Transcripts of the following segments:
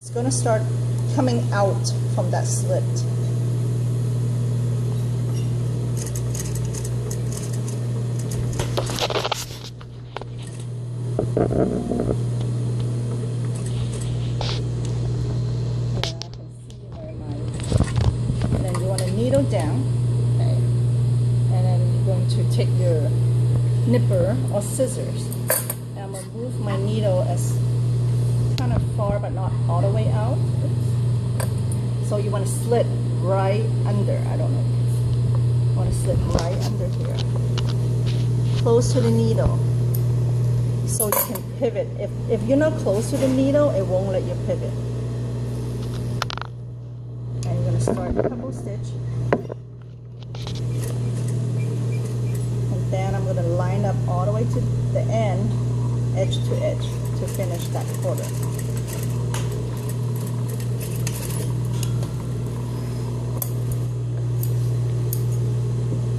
It's going to start coming out from that slit. And then you want to needle down, okay? And then you're going to take your nipper or scissors. And I'm going to move my needle as kind of far but not all the way out. So you want to slit right under. I don't know. You want to slit right under here, close to the needle, so you can pivot. If you're not close to the needle, it won't let you pivot. And you're going to start a couple stitch, and then I'm going to line up all the way to the end, edge to edge, to finish that quarter.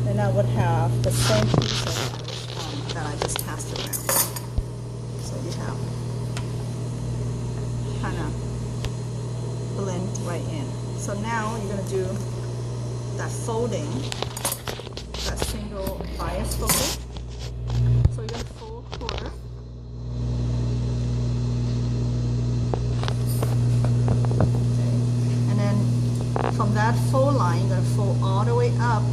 And I would have the same piece that I just passed around. So you have kind of blend right in. So now you're going to do that folding, that single bias folding. So you're going to fold quarter. Okay. And then from that fold line, you're going to fold all the way up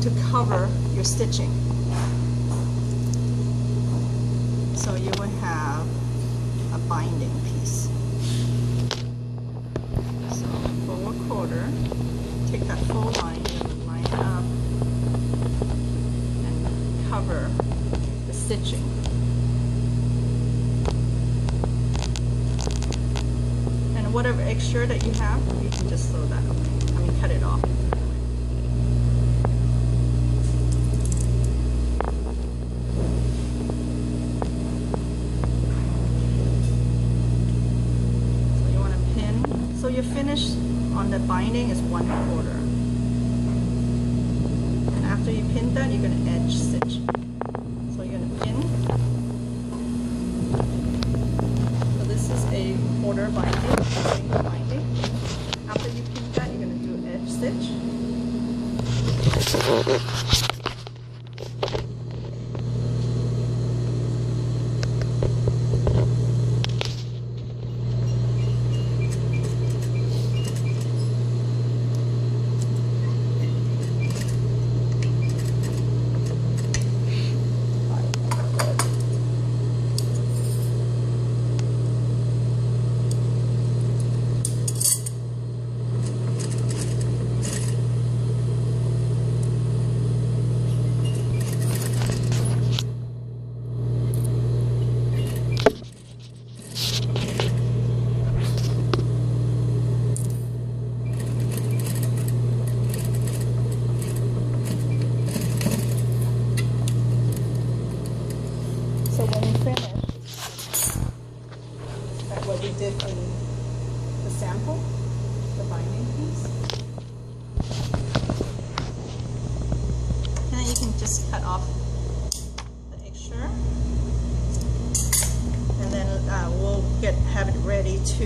to cover your stitching. So you will have a binding piece. So fold a quarter, take that fold line and line it up and cover the stitching. And whatever extra that you have, you can just throw that away. I mean, cut it off. So your finish on the binding is 1/4. And after you pin that, you're going to edge stitch. So you're going to pin. So this is a quarter binding, single binding. After you pin that, you're going to do edge stitch. So when you finish, that's what we did in the sample, the binding piece. And then you can just cut off the extra. And then we'll have it ready to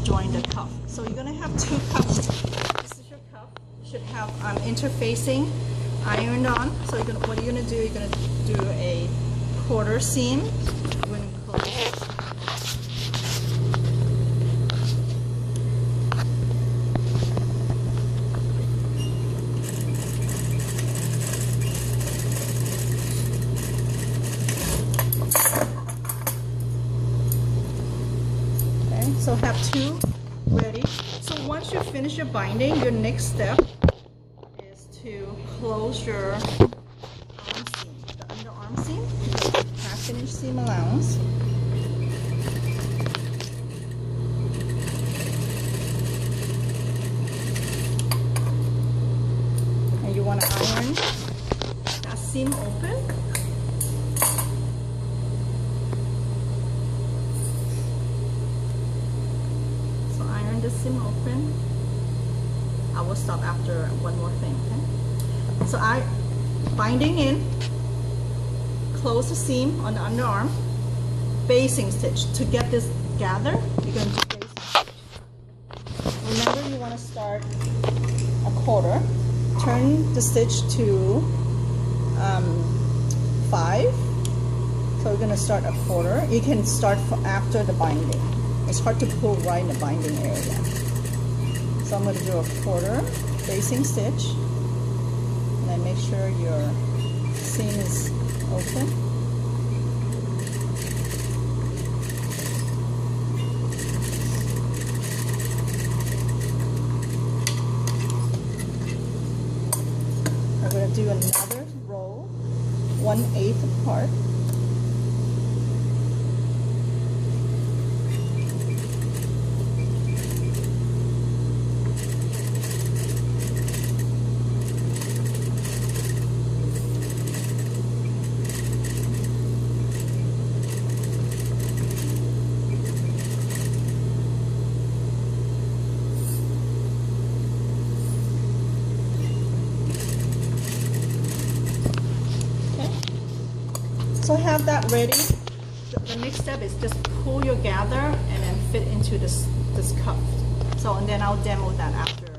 join the cuff. So you're going to have 2 cuffs. This is your cuff. You should have interfacing ironed on. So what you're going to do, you're going to do a quarter seam. You're going to close. Okay, so have 2 ready. So once you finish your binding, your next step is to close your seam, half-inch seam allowance. And you want to iron that seam open. So iron the seam open. I will stop after one more thing, okay? So binding in, close the seam on the underarm, basting stitch. To get this gather, you going to basting stitch. Remember, you want to start a quarter. Turn the stitch to 5. So we're going to start a quarter. You can start after the binding. It's hard to pull right in the binding area. So I'm going to do a quarter basting stitch, and then make sure your seam is open. I'm going to do another row 1/8 apart. So have that ready. The next step is just pull your gather and then fit into this cuff. So and then I'll demo that after.